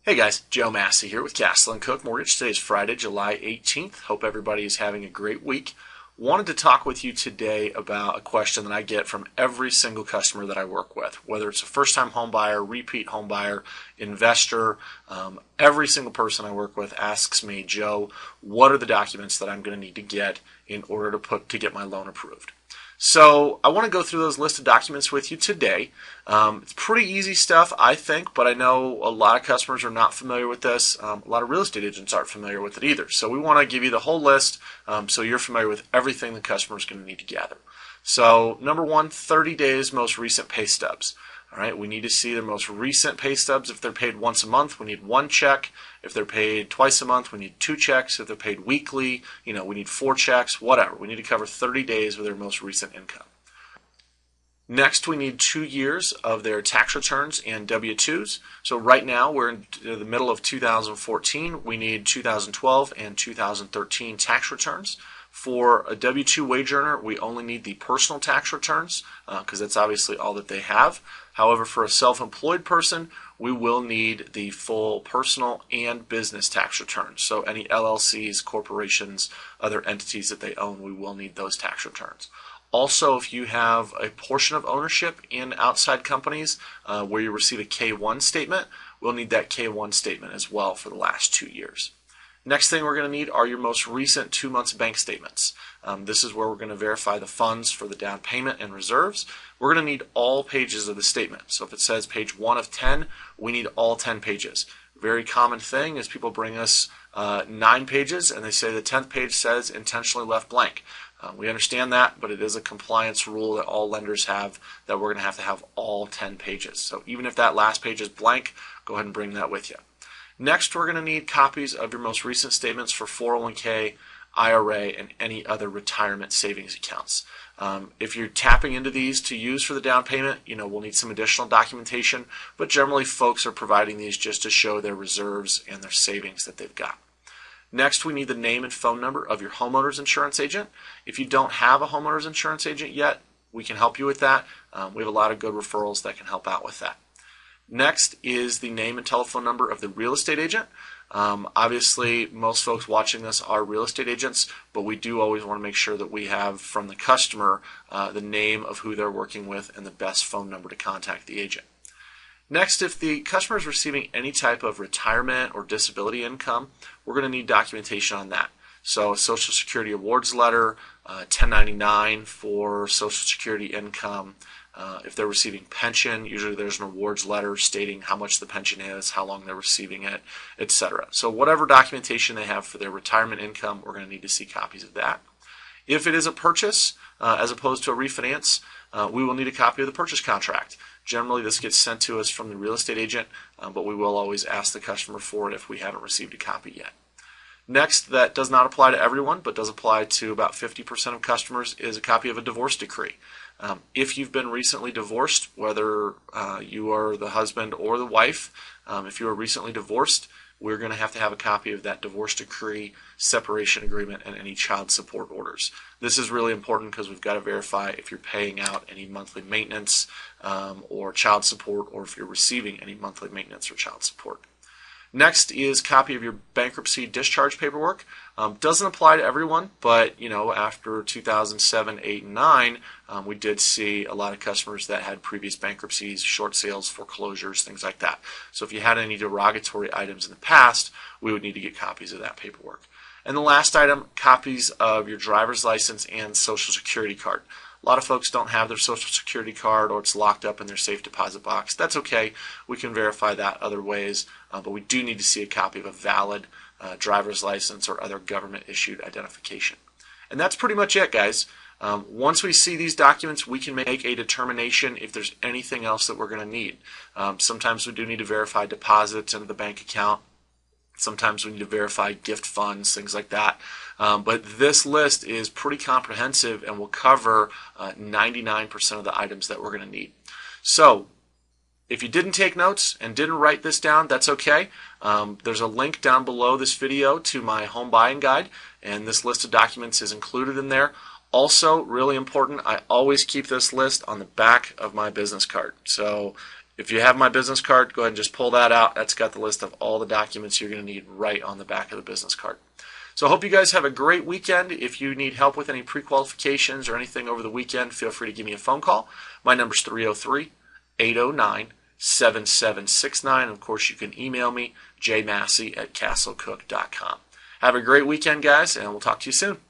Hey guys, Joe Massey here with Castle & Cook Mortgage. Today is Friday, July 18th. Hope everybody is having a great week. Wanted to talk with you today about a question that I get from every single customer that I work with, whether it's a first-time home buyer, repeat home buyer, investor. Every single person I work with asks me, Joe, what are the documents that I'm going to need to get in order to get my loan approved? So I want to go through those list of documents with you today. It's pretty easy stuff, I think, but I know a lot of customers are not familiar with this. A lot of real estate agents aren't familiar with it either. So we want to give you the whole list so you're familiar with everything the customer is going to need to gather. So number one, 30 days most recent pay stubs. All right, we need to see their most recent pay stubs. If they're paid once a month, we need one check. If they're paid twice a month, we need two checks. If they're paid weekly, we need four checks, whatever. We need to cover 30 days of their most recent income. Next, we need 2 years of their tax returns and W-2s. So right now, we're in the middle of 2014. We need 2012 and 2013 tax returns. For a W-2 wage earner, we only need the personal tax returns because that's obviously all that they have. However, for a self-employed person, we will need the full personal and business tax returns. So any LLCs, corporations, other entities that they own, we will need those tax returns. Also, if you have a portion of ownership in outside companies where you receive a K-1 statement, we'll need that K-1 statement as well for the last 2 years. Next thing we're going to need are your most recent 2 months bank statements. This is where we're going to verify the funds for the down payment and reserves. We're going to need all pages of the statement. So if it says page 1 of 10, we need all 10 pages. Very common thing is people bring us 9 pages and they say the 10th page says intentionally left blank. We understand that, but it is a compliance rule that all lenders have that we're going to have all 10 pages. So even if that last page is blank, go ahead and bring that with you. Next, we're going to need copies of your most recent statements for 401k, IRA, and any other retirement savings accounts. If you're tapping into these to use for the down payment, we'll need some additional documentation, but generally folks are providing these just to show their reserves and their savings that they've got. Next, we need the name and phone number of your homeowner's insurance agent. If you don't have a homeowner's insurance agent yet, we can help you with that. We have a lot of good referrals that can help out with that. Next is the name and telephone number of the real estate agent. Obviously, most folks watching this are real estate agents, but we do always want to make sure that we have from the customer the name of who they're working with and the best phone number to contact the agent. Next, if the customer is receiving any type of retirement or disability income, we're going to need documentation on that. So a Social Security awards letter, 1099 for Social Security income. If they're receiving pension, usually there's an awards letter stating how much the pension is, how long they're receiving it, etc. So whatever documentation they have for their retirement income, we're going to need to see copies of that. If it is a purchase as opposed to a refinance, we will need a copy of the purchase contract. Generally, this gets sent to us from the real estate agent, but we will always ask the customer for it if we haven't received a copy yet. Next, that does not apply to everyone, but does apply to about 50% of customers, is a copy of a divorce decree. If you've been recently divorced, whether you are the husband or the wife, if you are recently divorced, we're going to have a copy of that divorce decree, separation agreement, and any child support orders. This is really important because we've got to verify if you're paying out any monthly maintenance or child support, or if you're receiving any monthly maintenance or child support. Next is copy of your bankruptcy discharge paperwork. Doesn't apply to everyone, but after 2007, 8, and 9, we did see a lot of customers that had previous bankruptcies, short sales, foreclosures, things like that. So if you had any derogatory items in the past, we would need to get copies of that paperwork. And the last item, copies of your driver's license and Social Security card. A lot of folks don't have their Social Security card, or it's locked up in their safe deposit box. That's okay. We can verify that other ways, but we do need to see a copy of a valid driver's license or other government-issued identification. And that's pretty much it, guys. Once we see these documents, we can make a determination if there's anything else that we're going to need. Sometimes we do need to verify deposits into the bank account. Sometimes we need to verify gift funds, things like that. But this list is pretty comprehensive and will cover 99% of the items that we're going to need. So if you didn't take notes and didn't write this down, that's okay. There's a link down below this video to my home buying guide, and this list of documents is included in there. Also, really important, I always keep this list on the back of my business card. So If you have my business card, go ahead and just pull that out. That's got the list of all the documents you're going to need right on the back of the business card. So I hope you guys have a great weekend. If you need help with any pre-qualifications or anything over the weekend, feel free to give me a phone call. My number is 303-809-7769. Of course, you can email me, jmassey@castlecook.com. Have a great weekend, guys, and we'll talk to you soon.